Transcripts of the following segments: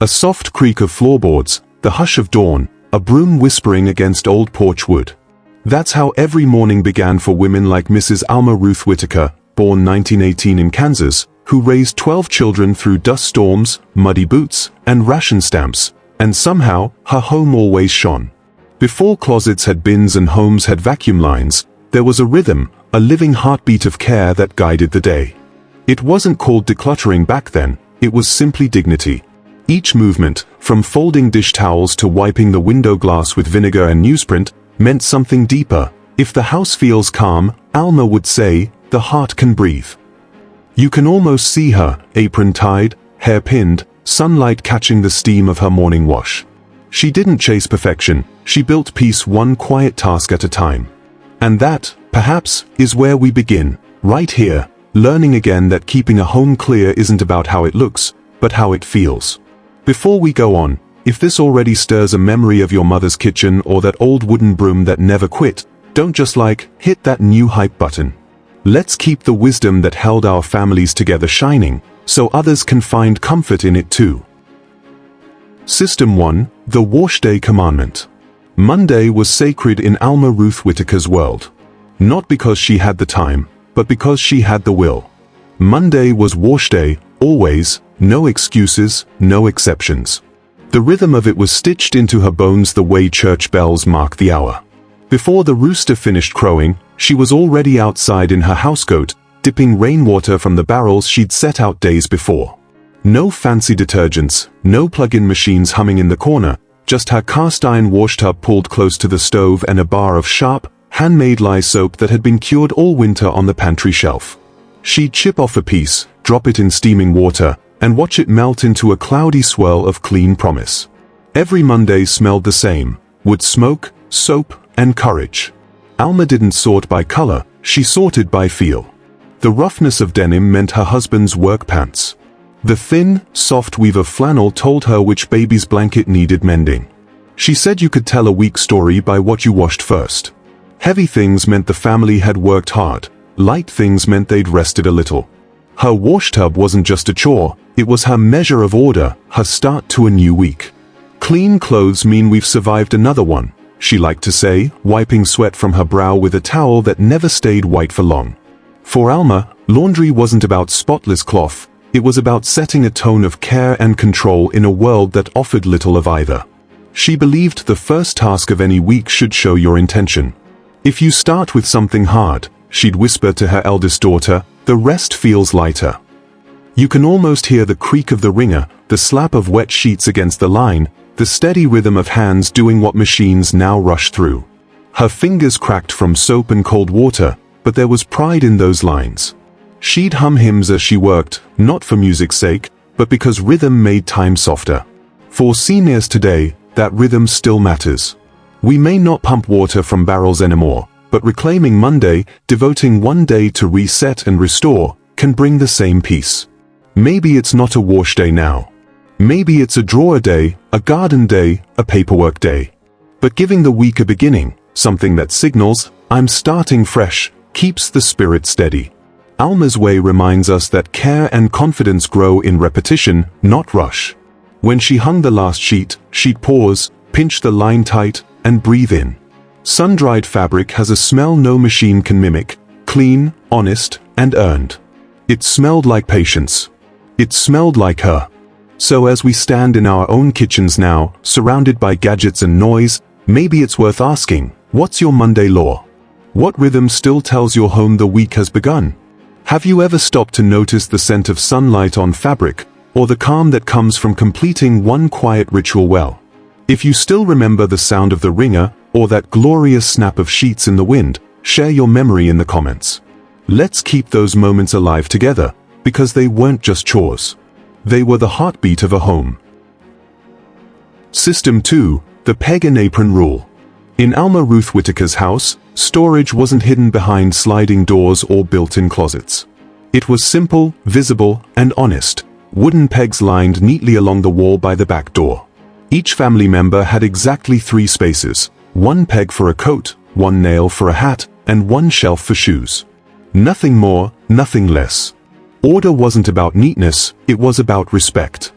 A soft creak of floorboards, the hush of dawn, a broom whispering against old porch wood. That's how every morning began for women like Mrs. Alma Ruth Whitaker, born 1918 in Kansas, who raised 12 children through dust storms, muddy boots, and ration stamps, and somehow, her home always shone. Before closets had bins and homes had vacuum lines, there was a rhythm, a living heartbeat of care that guided the day. It wasn't called decluttering back then, it was simply dignity. Each movement, from folding dish towels to wiping the window glass with vinegar and newsprint, meant something deeper. If the house feels calm, Alma would say, the heart can breathe. You can almost see her, apron tied, hair pinned, sunlight catching the steam of her morning wash. She didn't chase perfection, she built peace one quiet task at a time. And that, perhaps, is where we begin, right here, learning again that keeping a home clear isn't about how it looks, but how it feels. Before we go on, if this already stirs a memory of your mother's kitchen or that old wooden broom that never quit, don't just hit that new hype button. Let's keep the wisdom that held our families together shining, so others can find comfort in it too. System 1, the Washday Commandment. Monday was sacred in Alma Ruth Whitaker's world. Not because she had the time, but because she had the will. Monday was wash day, always, no excuses, no exceptions. The rhythm of it was stitched into her bones the way church bells mark the hour. Before the rooster finished crowing, she was already outside in her housecoat, dipping rainwater from the barrels she'd set out days before. No fancy detergents, no plug-in machines humming in the corner, just her cast-iron wash tub pulled close to the stove and a bar of sharp, handmade lye soap that had been cured all winter on the pantry shelf. She'd chip off a piece, drop it in steaming water, and watch it melt into a cloudy swirl of clean promise. Every Monday smelled the same: wood smoke, soap, and courage. Alma didn't sort by color, she sorted by feel. The roughness of denim meant her husband's work pants. The thin, soft weave of flannel told her which baby's blanket needed mending. She said you could tell a weak story by what you washed first. Heavy things meant the family had worked hard. Light things meant they'd rested a little. Her wash tub wasn't just a chore, it was her measure of order, her start to a new week. Clean clothes mean we've survived another one, she liked to say, wiping sweat from her brow with a towel that never stayed white for long. For Alma, laundry wasn't about spotless cloth, it was about setting a tone of care and control in a world that offered little of either. She believed the first task of any week should show your intention. If you start with something hard, she'd whisper to her eldest daughter, the rest feels lighter. You can almost hear the creak of the wringer, the slap of wet sheets against the line, the steady rhythm of hands doing what machines now rush through. Her fingers cracked from soap and cold water, but there was pride in those lines. She'd hum hymns as she worked, not for music's sake, but because rhythm made time softer. For seniors today, that rhythm still matters. We may not pump water from barrels anymore, but reclaiming Monday, devoting one day to reset and restore, can bring the same peace. Maybe it's not a wash day now. Maybe it's a drawer day, a garden day, a paperwork day. But giving the week a beginning, something that signals, I'm starting fresh, keeps the spirit steady. Alma's way reminds us that care and confidence grow in repetition, not rush. When she hung the last sheet, she'd pause, pinch the line tight, and breathe in. Sun-dried fabric has a smell no machine can mimic, clean, honest, and earned. It smelled like patience. It smelled like her. So as we stand in our own kitchens now, surrounded by gadgets and noise, maybe it's worth asking, what's your Monday law? What rhythm still tells your home the week has begun? Have you ever stopped to notice the scent of sunlight on fabric, or the calm that comes from completing one quiet ritual well? If you still remember the sound of the wringer, or that glorious snap of sheets in the wind, share your memory in the comments. Let's keep those moments alive together, because they weren't just chores. They were the heartbeat of a home. System 2, the Peg and Apron Rule. In Alma Ruth Whitaker's house, storage wasn't hidden behind sliding doors or built-in closets. It was simple, visible, and honest, wooden pegs lined neatly along the wall by the back door. Each family member had exactly 3 spaces, one peg for a coat, one nail for a hat, and one shelf for shoes. Nothing more, nothing less. Order wasn't about neatness, it was about respect.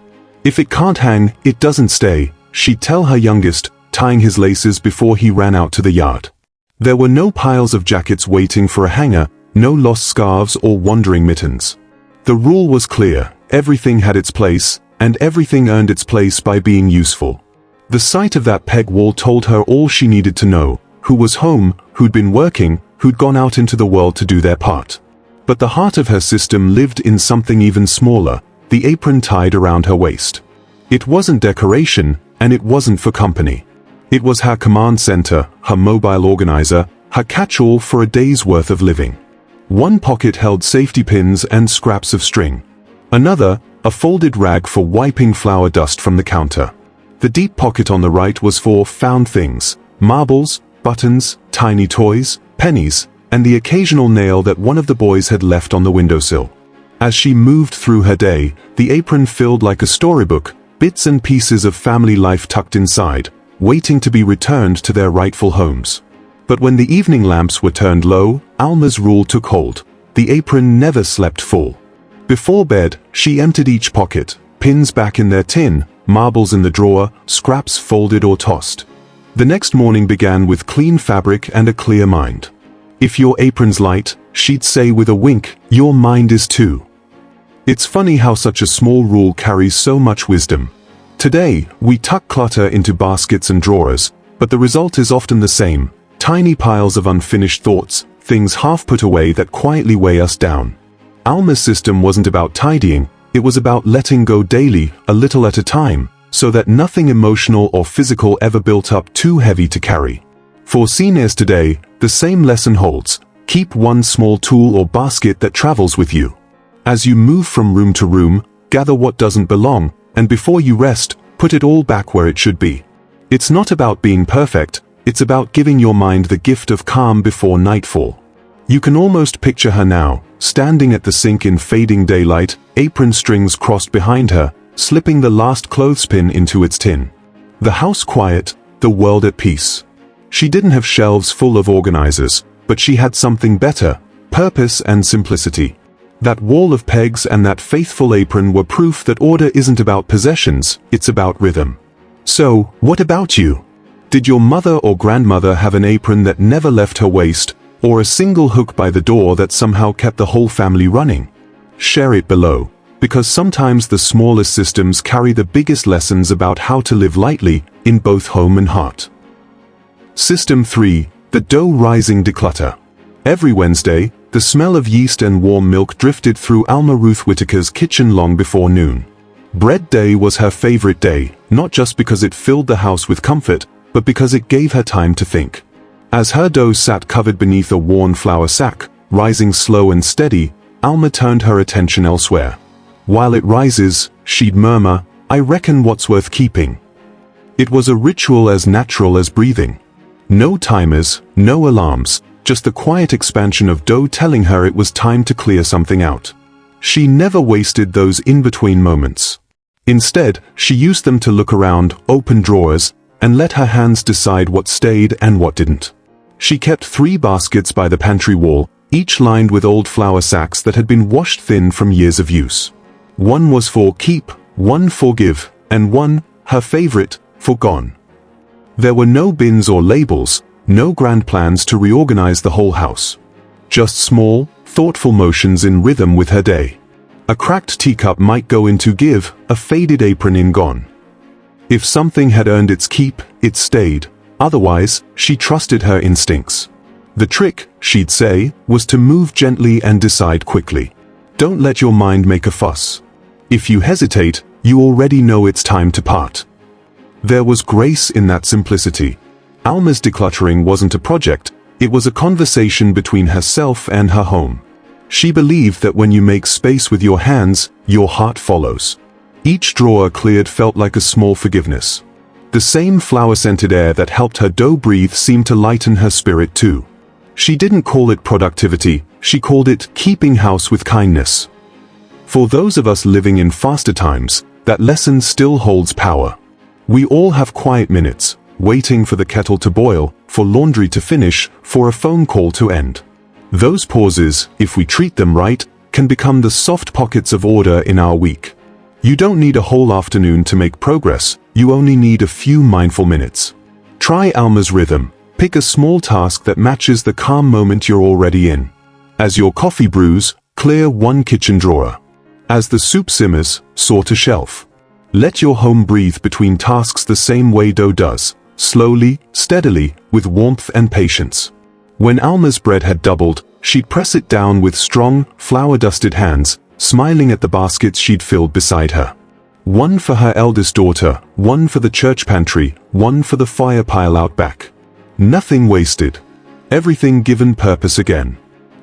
If it can't hang, it doesn't stay, she'd tell her youngest, tying his laces before he ran out to the yard. There were no piles of jackets waiting for a hanger, no lost scarves or wandering mittens. The rule was clear: everything had its place, and everything earned its place by being useful. The sight of that peg wall told her all she needed to know: who was home, who'd been working, who'd gone out into the world to do their part. But the heart of her system lived in something even smaller: the apron tied around her waist. It wasn't decoration, and it wasn't for company. It was her command center, her mobile organizer, her catch-all for a day's worth of living. One pocket held safety pins and scraps of string. Another, a folded rag for wiping flour dust from the counter. The deep pocket on the right was for found things: marbles, buttons, tiny toys, pennies, and the occasional nail that one of the boys had left on the windowsill. As she moved through her day, the apron filled like a storybook, bits and pieces of family life tucked inside, waiting to be returned to their rightful homes. But when the evening lamps were turned low, Alma's rule took hold: the apron never slept full. Before bed, she emptied each pocket, pins back in their tin, marbles in the drawer, scraps folded or tossed. The next morning began with clean fabric and a clear mind. If your apron's light, she'd say with a wink, your mind is too. It's funny how such a small rule carries so much wisdom. Today, we tuck clutter into baskets and drawers, but the result is often the same: tiny piles of unfinished thoughts, things half put away that quietly weigh us down. Alma's system wasn't about tidying, it was about letting go daily, a little at a time, so that nothing emotional or physical ever built up too heavy to carry. For seniors today, the same lesson holds: keep one small tool or basket that travels with you. As you move from room to room, gather what doesn't belong, and before you rest, put it all back where it should be. It's not about being perfect, it's about giving your mind the gift of calm before nightfall. You can almost picture her now, standing at the sink in fading daylight, apron strings crossed behind her, slipping the last clothespin into its tin. The house quiet, the world at peace. She didn't have shelves full of organizers, but she had something better: purpose and simplicity. That wall of pegs and that faithful apron were proof that order isn't about possessions, it's about rhythm. So, what about you? Did your mother or grandmother have an apron that never left her waist, or a single hook by the door that somehow kept the whole family running? Share it below, because sometimes the smallest systems carry the biggest lessons about how to live lightly, in both home and heart. System 3, the dough rising declutter. Every Wednesday, the smell of yeast and warm milk drifted through Alma Ruth Whitaker's kitchen long before noon. Bread day was her favorite day, not just because it filled the house with comfort, but because it gave her time to think. As her dough sat covered beneath a worn flour sack, rising slow and steady, Alma turned her attention elsewhere. While it rises, she'd murmur, I reckon what's worth keeping. It was a ritual as natural as breathing. No timers, no alarms, just the quiet expansion of dough telling her it was time to clear something out. She never wasted those in-between moments. Instead, she used them to look around, open drawers, and let her hands decide what stayed and what didn't. She kept 3 baskets by the pantry wall, each lined with old flour sacks that had been washed thin from years of use. One was for keep, one for give, and one, her favorite, for gone. There were no bins or labels, no grand plans to reorganize the whole house. Just small, thoughtful motions in rhythm with her day. A cracked teacup might go into give, a faded apron in gone. If something had earned its keep, it stayed. Otherwise, she trusted her instincts. The trick, she'd say, was to move gently and decide quickly. Don't let your mind make a fuss. If you hesitate, you already know it's time to part. There was grace in that simplicity. Alma's decluttering wasn't a project, it was a conversation between herself and her home. She believed that when you make space with your hands, your heart follows. Each drawer cleared felt like a small forgiveness. The same flower-scented air that helped her dough breathe seemed to lighten her spirit too. She didn't call it productivity, she called it keeping house with kindness. For those of us living in faster times, that lesson still holds power. We all have quiet minutes, waiting for the kettle to boil, for laundry to finish, for a phone call to end. Those pauses, if we treat them right, can become the soft pockets of order in our week. You don't need a whole afternoon to make progress, you only need a few mindful minutes. Try Alma's rhythm. Pick a small task that matches the calm moment you're already in. As your coffee brews, clear one kitchen drawer. As the soup simmers, sort a shelf. Let your home breathe between tasks the same way dough does, slowly, steadily, with warmth and patience. When Alma's bread had doubled, she'd press it down with strong, flour-dusted hands, smiling at the baskets she'd filled beside her. One for her eldest daughter, one for the church pantry, one for the fire pile out back. Nothing wasted. Everything given purpose again.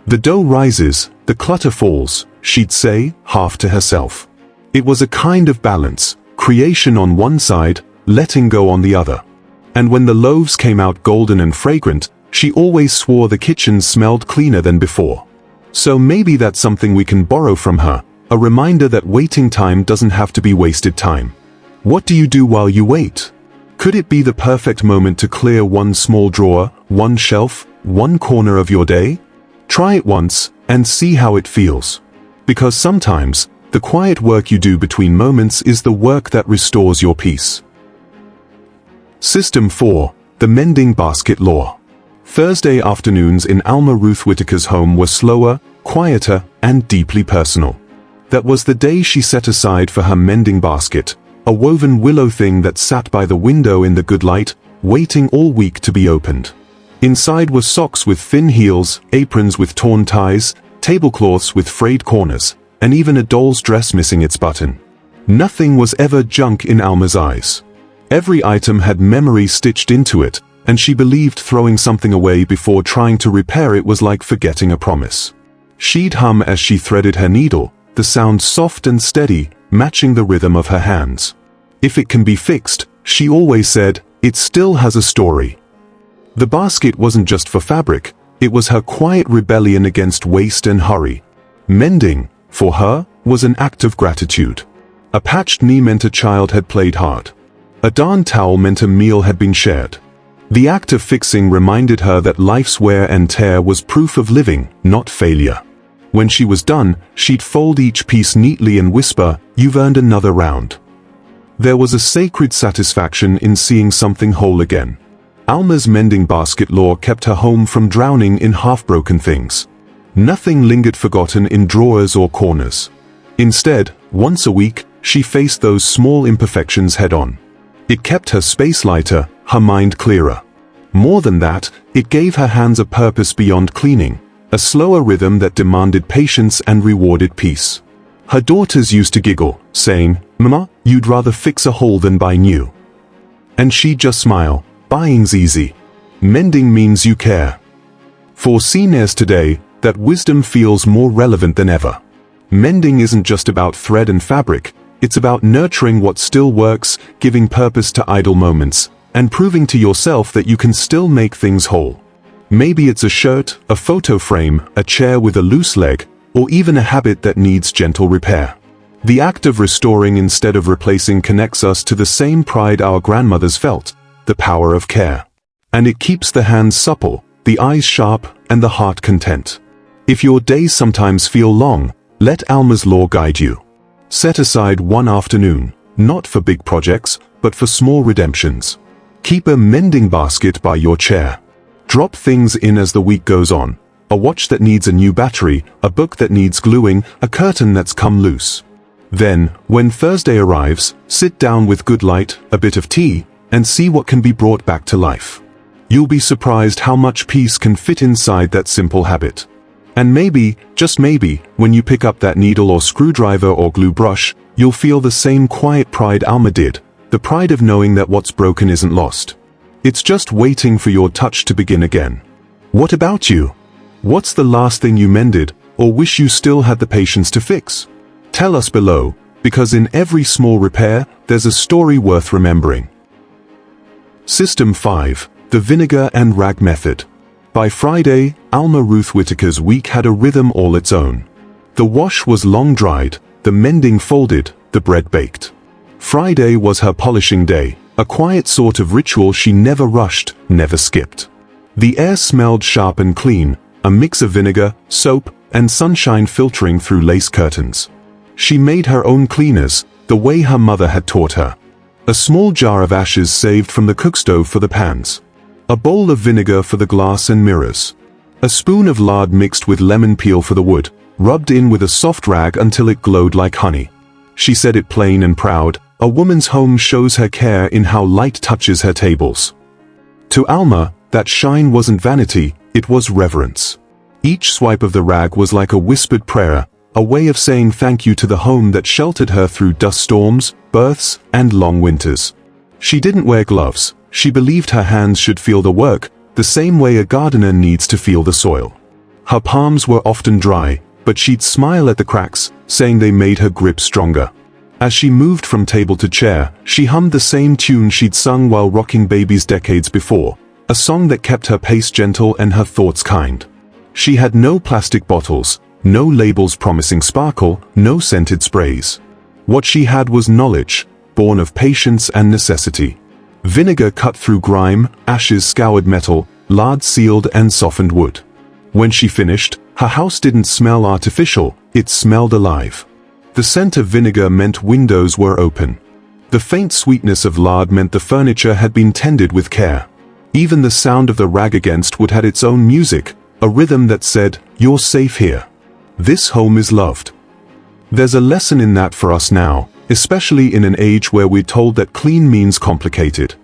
The dough rises, the clutter falls, she'd say, half to herself. It was a kind of balance, creation on one side, letting go on the other. And when the loaves came out golden and fragrant, she always swore the kitchen smelled cleaner than before. So maybe that's something we can borrow from her, a reminder that waiting time doesn't have to be wasted time. What do you do while you wait? Could it be the perfect moment to clear one small drawer, one shelf, one corner of your day? Try it once, and see how it feels. Because sometimes, the quiet work you do between moments is the work that restores your peace. System 4. The Mending Basket Law. Thursday afternoons in Alma Ruth Whitaker's home were slower, quieter, and deeply personal. That was the day she set aside for her mending basket, a woven willow thing that sat by the window in the good light, waiting all week to be opened. Inside were socks with thin heels, aprons with torn ties, tablecloths with frayed corners, and even a doll's dress missing its button. Nothing was ever junk in Alma's eyes. Every item had memory stitched into it, and she believed throwing something away before trying to repair it was like forgetting a promise. She'd hum as she threaded her needle, the sound soft and steady, matching the rhythm of her hands. If it can be fixed, she always said, it still has a story. The basket wasn't just for fabric, it was her quiet rebellion against waste and hurry. Mending, for her, was an act of gratitude. A patched knee meant a child had played hard. A darned towel meant a meal had been shared. The act of fixing reminded her that life's wear and tear was proof of living, not failure. When she was done, she'd fold each piece neatly and whisper, "You've earned another round." There was a sacred satisfaction in seeing something whole again. Alma's mending basket law kept her home from drowning in half-broken things. Nothing lingered forgotten in drawers or corners. Instead, once a week, she faced those small imperfections head-on. It kept her space lighter, her mind clearer. More than that, it gave her hands a purpose beyond cleaning, a slower rhythm that demanded patience and rewarded peace. Her daughters used to giggle, saying, "Mama, you'd rather fix a hole than buy new." And she'd just smile, "Buying's easy. Mending means you care." For seniors today, that wisdom feels more relevant than ever. Mending isn't just about thread and fabric, it's about nurturing what still works, giving purpose to idle moments, and proving to yourself that you can still make things whole. Maybe it's a shirt, a photo frame, a chair with a loose leg, or even a habit that needs gentle repair. The act of restoring instead of replacing connects us to the same pride our grandmothers felt, the power of care. And it keeps the hands supple, the eyes sharp, and the heart content. If your days sometimes feel long, let Alma's law guide you. Set aside one afternoon, not for big projects, but for small redemptions. Keep a mending basket by your chair. Drop things in as the week goes on. A watch that needs a new battery, a book that needs gluing, a curtain that's come loose. Then, when Thursday arrives, sit down with good light, a bit of tea, and see what can be brought back to life. You'll be surprised how much peace can fit inside that simple habit. And maybe, just maybe, when you pick up that needle or screwdriver or glue brush, you'll feel the same quiet pride Alma did, the pride of knowing that what's broken isn't lost. It's just waiting for your touch to begin again. What about you? What's the last thing you mended, or wish you still had the patience to fix? Tell us below, because in every small repair, there's a story worth remembering. System 5. The Vinegar and Rag Method. By Friday, Alma Ruth Whitaker's week had a rhythm all its own. The wash was long dried, the mending folded, the bread baked. Friday was her polishing day, a quiet sort of ritual she never rushed, never skipped. The air smelled sharp and clean, a mix of vinegar, soap, and sunshine filtering through lace curtains. She made her own cleaners, the way her mother had taught her. A small jar of ashes saved from the cookstove for the pans. A bowl of vinegar for the glass and mirrors. A spoon of lard mixed with lemon peel for the wood, rubbed in with a soft rag until it glowed like honey. She said it plain and proud, a woman's home shows her care in how light touches her tables. To Alma, that shine wasn't vanity, it was reverence. Each swipe of the rag was like a whispered prayer, a way of saying thank you to the home that sheltered her through dust storms, births, and long winters. She didn't wear gloves. She believed her hands should feel the work, the same way a gardener needs to feel the soil. Her palms were often dry, but she'd smile at the cracks, saying they made her grip stronger. As she moved from table to chair, she hummed the same tune she'd sung while rocking babies decades before, a song that kept her pace gentle and her thoughts kind. She had no plastic bottles, no labels promising sparkle, no scented sprays. What she had was knowledge, born of patience and necessity. Vinegar cut through grime, ashes scoured metal, lard sealed and softened wood. When she finished, her house didn't smell artificial, it smelled alive. The scent of vinegar meant windows were open. The faint sweetness of lard meant the furniture had been tended with care. Even the sound of the rag against wood had its own music, a rhythm that said, "You're safe here. This home is loved." There's a lesson in that for us now, especially in an age where we're told that clean means complicated.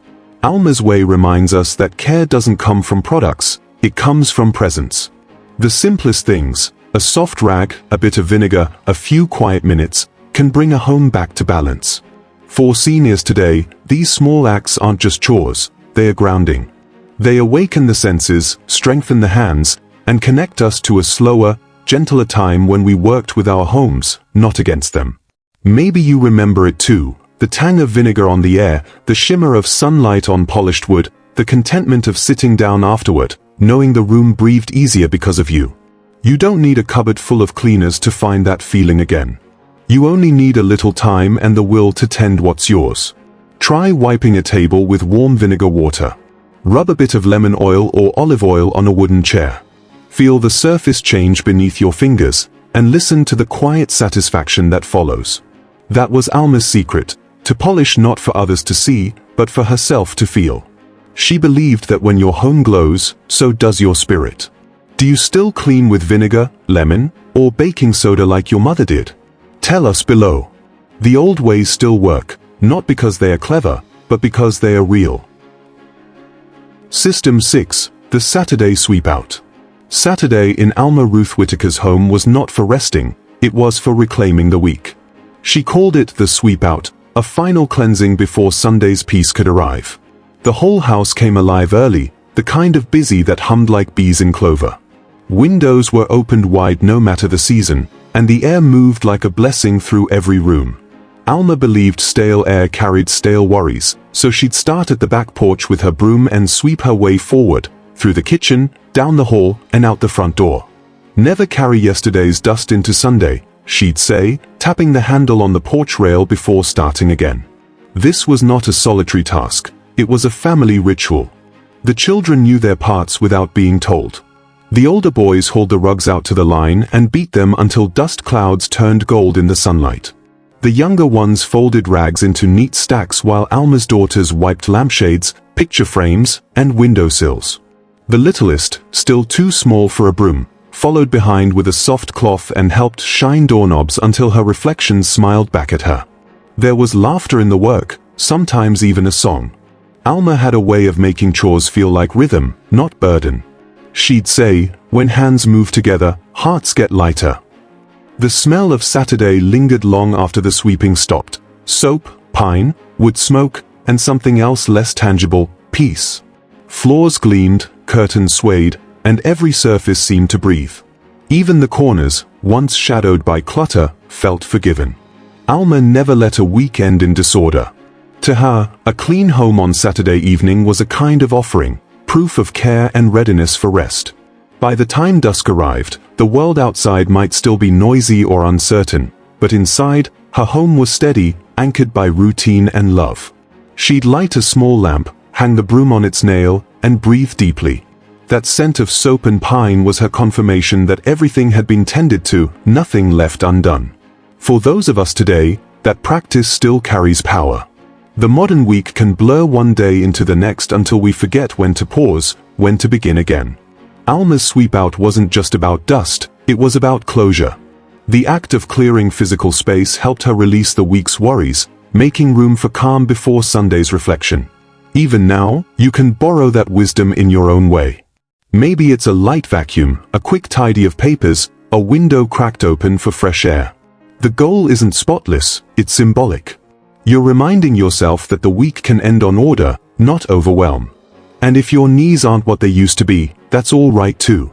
Alma's way reminds us that care doesn't come from products, it comes from presence. The simplest things, a soft rag, a bit of vinegar, a few quiet minutes, can bring a home back to balance. For seniors today, these small acts aren't just chores, they are grounding. They awaken the senses, strengthen the hands, and connect us to a slower, gentler time when we worked with our homes, not against them. Maybe you remember it too, the tang of vinegar on the air, the shimmer of sunlight on polished wood, the contentment of sitting down afterward, knowing the room breathed easier because of you. You don't need a cupboard full of cleaners to find that feeling again. You only need a little time and the will to tend what's yours. Try wiping a table with warm vinegar water. Rub a bit of lemon oil or olive oil on a wooden chair. Feel the surface change beneath your fingers, and listen to the quiet satisfaction that follows. That was Alma's secret, to polish not for others to see, but for herself to feel. She believed that when your home glows, so does your spirit. Do you still clean with vinegar, lemon, or baking soda like your mother did? Tell us below. The old ways still work, not because they are clever, but because they are real. System 6, the Saturday Sweepout. Saturday in Alma Ruth Whitaker's home was not for resting, it was for reclaiming the week. She called it the sweepout, a final cleansing before Sunday's peace could arrive. The whole house came alive early, the kind of busy that hummed like bees in clover. Windows were opened wide no matter the season, and the air moved like a blessing through every room. Alma believed stale air carried stale worries, so she'd start at the back porch with her broom and sweep her way forward, through the kitchen, down the hall, and out the front door. "Never carry yesterday's dust into Sunday," she'd say, tapping the handle on the porch rail before starting again. This was not a solitary task, it was a family ritual. The children knew their parts without being told. The older boys hauled the rugs out to the line and beat them until dust clouds turned gold in the sunlight. The younger ones folded rags into neat stacks while Alma's daughters wiped lampshades, picture frames, and windowsills. The littlest, still too small for a broom, followed behind with a soft cloth and helped shine doorknobs until her reflections smiled back at her. There was laughter in the work, sometimes even a song. Alma had a way of making chores feel like rhythm, not burden. She'd say, "When hands move together, hearts get lighter." The smell of Saturday lingered long after the sweeping stopped. Soap, pine, wood smoke, and something else less tangible, peace. Floors gleamed, curtains swayed, and every surface seemed to breathe. Even the corners, once shadowed by clutter, felt forgiven. Alma never let a week end in disorder. To her, a clean home on Saturday evening was a kind of offering, proof of care and readiness for rest. By the time dusk arrived, the world outside might still be noisy or uncertain, but inside, her home was steady, anchored by routine and love. She'd light a small lamp, hang the broom on its nail, and breathe deeply. That scent of soap and pine was her confirmation that everything had been tended to, nothing left undone. For those of us today, that practice still carries power. The modern week can blur one day into the next until we forget when to pause, when to begin again. Alma's sweepout wasn't just about dust, it was about closure. The act of clearing physical space helped her release the week's worries, making room for calm before Sunday's reflection. Even now, you can borrow that wisdom in your own way. Maybe it's a light vacuum, a quick tidy of papers, a window cracked open for fresh air. The goal isn't spotless, it's symbolic. You're reminding yourself that the week can end on order, not overwhelm. And if your knees aren't what they used to be, that's all right too.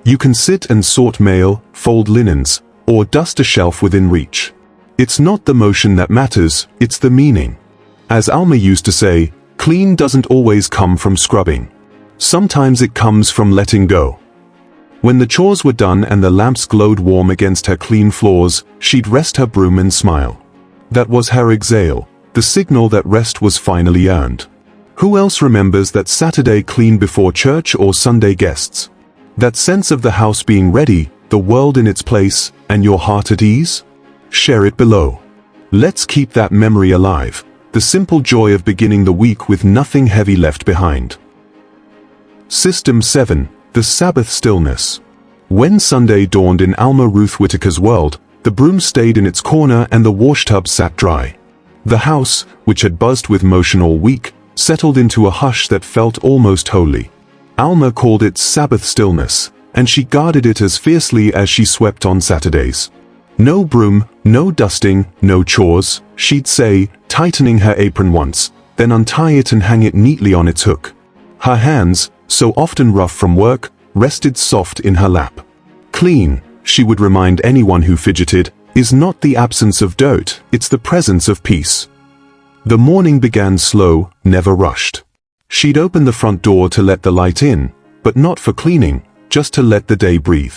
You can sit and sort mail, fold linens, or dust a shelf within reach. It's not the motion that matters, it's the meaning. As Alma used to say, clean doesn't always come from scrubbing. Sometimes it comes from letting go. When the chores were done and the lamps glowed warm against her clean floors, she'd rest her broom and smile. That was her exhale, the signal that rest was finally earned. Who else remembers that Saturday clean before church or Sunday guests? That sense of the house being ready, the world in its place, and your heart at ease? Share it below. Let's keep that memory alive, the simple joy of beginning the week with nothing heavy left behind. System 7. The Sabbath Stillness. When Sunday dawned in Alma Ruth Whitaker's world, the broom stayed in its corner and the washtub sat dry. The house, which had buzzed with motion all week, settled into a hush that felt almost holy. Alma called it Sabbath stillness, and she guarded it as fiercely as she swept on Saturdays. No broom, no dusting, no chores, she'd say, tightening her apron once, then untie it and hang it neatly on its hook. Her hands, so often rough from work, rested soft in her lap. Clean, she would remind anyone who fidgeted, is not the absence of dirt, it's the presence of peace. The morning began slow, never rushed. She'd open the front door to let the light in, but not for cleaning, just to let the day breathe.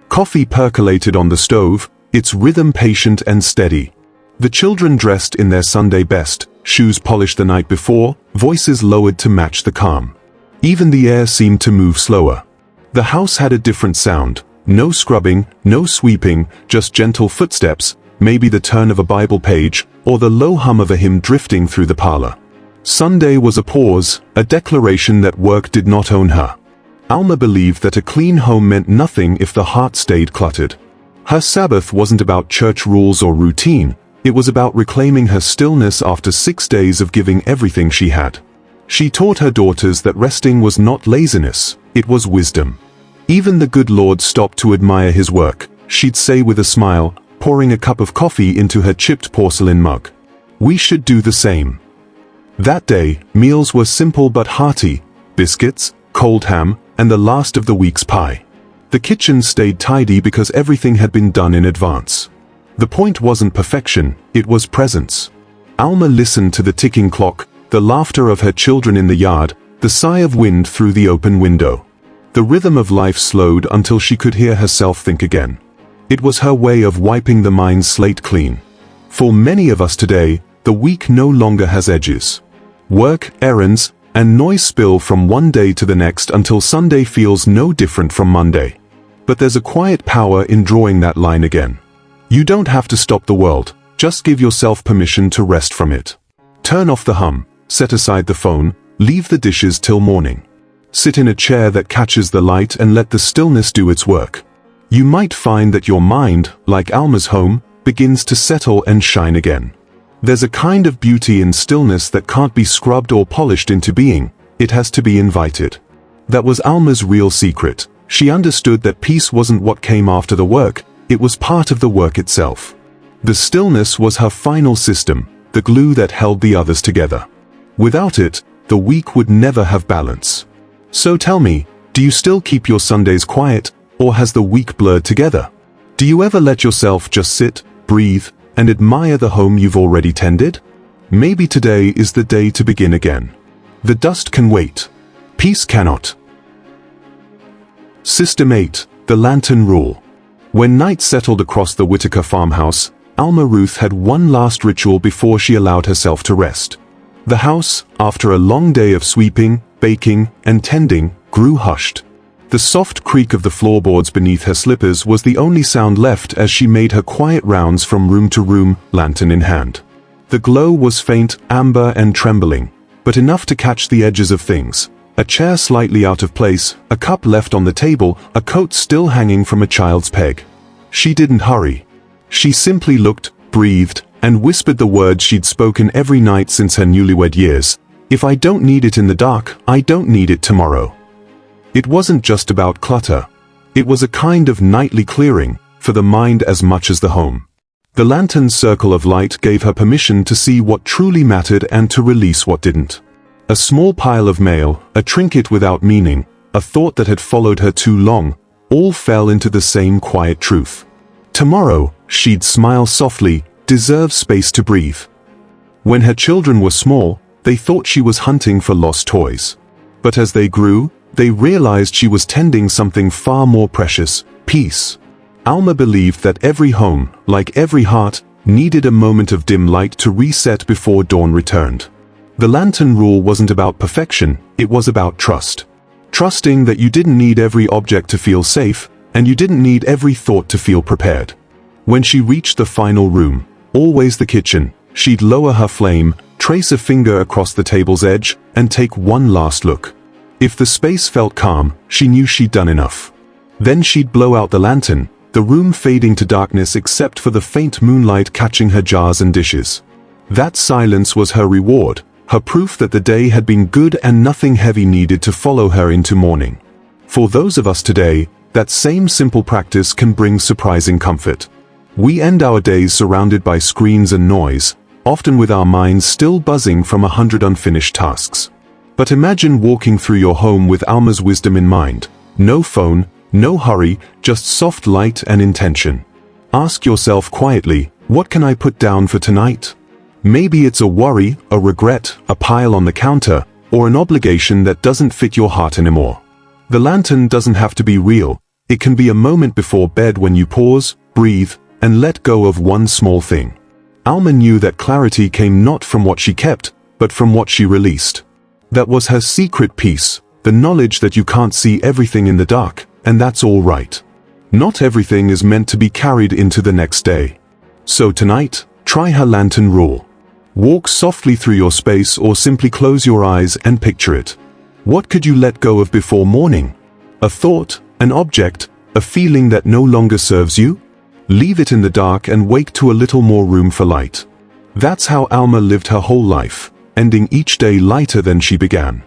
Coffee percolated on the stove, its rhythm patient and steady. The children dressed in their Sunday best, shoes polished the night before, voices lowered to match the calm. Even the air seemed to move slower. The house had a different sound. No scrubbing, no sweeping, just gentle footsteps, maybe the turn of a Bible page, or the low hum of a hymn drifting through the parlor. Sunday was a pause, a declaration that work did not own her. Alma believed that a clean home meant nothing if the heart stayed cluttered. Her Sabbath wasn't about church rules or routine, it was about reclaiming her stillness after 6 days of giving everything she had. She taught her daughters that resting was not laziness, it was wisdom. Even the good Lord stopped to admire his work, she'd say with a smile, pouring a cup of coffee into her chipped porcelain mug. We should do the same. That day, meals were simple but hearty: biscuits, cold ham, and the last of the week's pie. The kitchen stayed tidy because everything had been done in advance. The point wasn't perfection, it was presence. Alma listened to the ticking clock, the laughter of her children in the yard, the sigh of wind through the open window. The rhythm of life slowed until she could hear herself think again. It was her way of wiping the mind's slate clean. For many of us today, the week no longer has edges. Work, errands, and noise spill from one day to the next until Sunday feels no different from Monday. But there's a quiet power in drawing that line again. You don't have to stop the world, just give yourself permission to rest from it. Turn off the hum, set aside the phone, leave the dishes till morning. Sit in a chair that catches the light and let the stillness do its work. You might find that your mind, like Alma's home, begins to settle and shine again. There's a kind of beauty in stillness that can't be scrubbed or polished into being, it has to be invited. That was Alma's real secret. She understood that peace wasn't what came after the work, it was part of the work itself. The stillness was her final system, the glue that held the others together. Without it, the week would never have balance. So tell me, do you still keep your Sundays quiet, or has the week blurred together? Do you ever let yourself just sit, breathe, and admire the home you've already tended? Maybe today is the day to begin again. The dust can wait. Peace cannot. System 8. The Lantern Rule. When night settled across the Whitaker farmhouse, Alma Ruth had one last ritual before she allowed herself to rest. The house, after a long day of sweeping, baking, and tending, grew hushed. The soft creak of the floorboards beneath her slippers was the only sound left as she made her quiet rounds from room to room, lantern in hand. The glow was faint, amber and trembling, but enough to catch the edges of things. A chair slightly out of place, a cup left on the table, a coat still hanging from a child's peg. She didn't hurry. She simply looked, breathed, and whispered the words she'd spoken every night since her newlywed years. If I don't need it in the dark, I don't need it tomorrow. It wasn't just about clutter. It was a kind of nightly clearing, for the mind as much as the home. The lantern's circle of light gave her permission to see what truly mattered and to release what didn't. A small pile of mail, a trinket without meaning, a thought that had followed her too long, all fell into the same quiet truth. Tomorrow, she'd smile softly, deserve space to breathe. When her children were small, they thought she was hunting for lost toys. But as they grew, they realized she was tending something far more precious, peace. Alma believed that every home, like every heart, needed a moment of dim light to reset before dawn returned. The lantern rule wasn't about perfection, it was about trust. Trusting that you didn't need every object to feel safe, and you didn't need every thought to feel prepared. When she reached the final room, always the kitchen, she'd lower her flame, trace a finger across the table's edge, and take one last look. If the space felt calm, she knew she'd done enough. Then she'd blow out the lantern, the room fading to darkness except for the faint moonlight catching her jars and dishes. That silence was her reward, her proof that the day had been good and nothing heavy needed to follow her into morning. For those of us today, that same simple practice can bring surprising comfort. We end our days surrounded by screens and noise, often with our minds still buzzing from 100 unfinished tasks. But imagine walking through your home with Alma's wisdom in mind. No phone, no hurry, just soft light and intention. Ask yourself quietly, what can I put down for tonight? Maybe it's a worry, a regret, a pile on the counter, or an obligation that doesn't fit your heart anymore. The lantern doesn't have to be real. It can be a moment before bed when you pause, breathe, and let go of one small thing. Alma knew that clarity came not from what she kept, but from what she released. That was her secret peace, the knowledge that you can't see everything in the dark, and that's all right. Not everything is meant to be carried into the next day. So tonight, try her lantern rule. Walk softly through your space or simply close your eyes and picture it. What could you let go of before morning? A thought, an object, a feeling that no longer serves you? Leave it in the dark and wake to a little more room for light. That's how Alma lived her whole life, ending each day lighter than she began.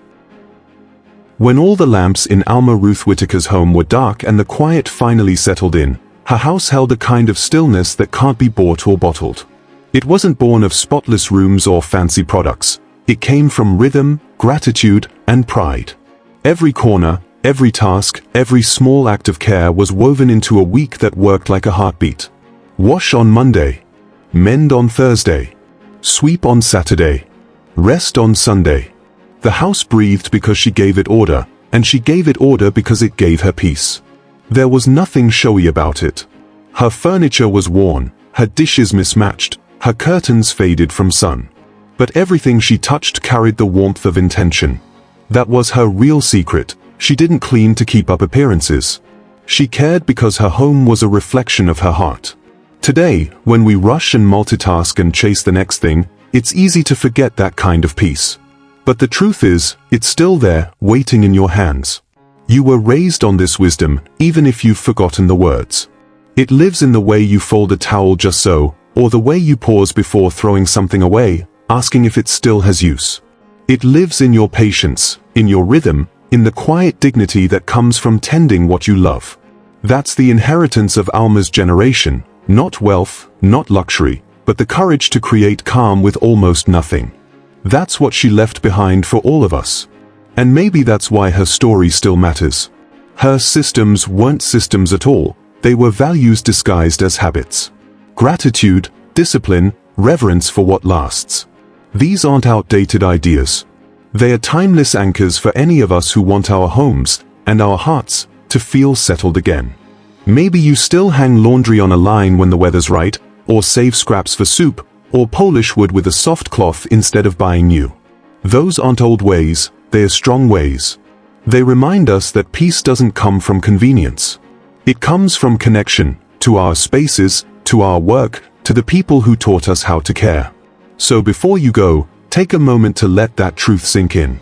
When all the lamps in Alma Ruth Whitaker's home were dark and the quiet finally settled in, her house held a kind of stillness that can't be bought or bottled. It wasn't born of spotless rooms or fancy products. It came from rhythm, gratitude, and pride. Every corner, every task, every small act of care was woven into a week that worked like a heartbeat. Wash on Monday. Mend on Thursday. Sweep on Saturday. Rest on Sunday. The house breathed because she gave it order, and she gave it order because it gave her peace. There was nothing showy about it. Her furniture was worn, her dishes mismatched, her curtains faded from sun. But everything she touched carried the warmth of intention. That was her real secret. She didn't clean to keep up appearances. She cared because her home was a reflection of her heart. Today, when we rush and multitask and chase the next thing, it's easy to forget that kind of peace. But the truth is, it's still there, waiting in your hands. You were raised on this wisdom, even if you've forgotten the words. It lives in the way you fold a towel just so, or the way you pause before throwing something away, asking if it still has use. It lives in your patience, in your rhythm, in the quiet dignity that comes from tending what you love. That's the inheritance of Alma's generation, not wealth, not luxury, but the courage to create calm with almost nothing. That's what she left behind for all of us. And maybe that's why her story still matters. Her systems weren't systems at all, they were values disguised as habits. Gratitude, discipline, reverence for what lasts. These aren't outdated ideas. They are timeless anchors for any of us who want our homes, and our hearts, to feel settled again. Maybe you still hang laundry on a line when the weather's right, or save scraps for soup, or polish wood with a soft cloth instead of buying new. Those aren't old ways, they are strong ways. They remind us that peace doesn't come from convenience. It comes from connection, to our spaces, to our work, to the people who taught us how to care. So before you go, take a moment to let that truth sink in.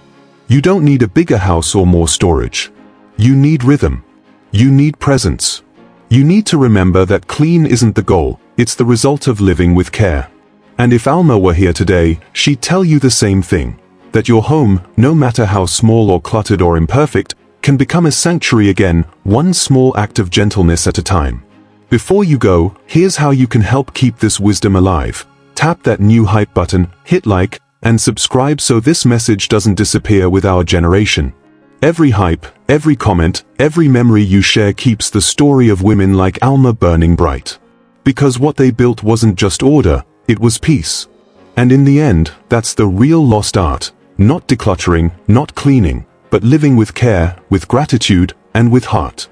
You don't need a bigger house or more storage. You need rhythm. You need presence. You need to remember that clean isn't the goal, it's the result of living with care. And if Alma were here today, she'd tell you the same thing. That your home, no matter how small or cluttered or imperfect, can become a sanctuary again, one small act of gentleness at a time. Before you go, here's how you can help keep this wisdom alive. Tap that new hype button, hit like, and subscribe so this message doesn't disappear with our generation. Every hype, every comment, every memory you share keeps the story of women like Alma burning bright. Because what they built wasn't just order, it was peace. And in the end, that's the real lost art. Not decluttering, not cleaning, but living with care, with gratitude, and with heart.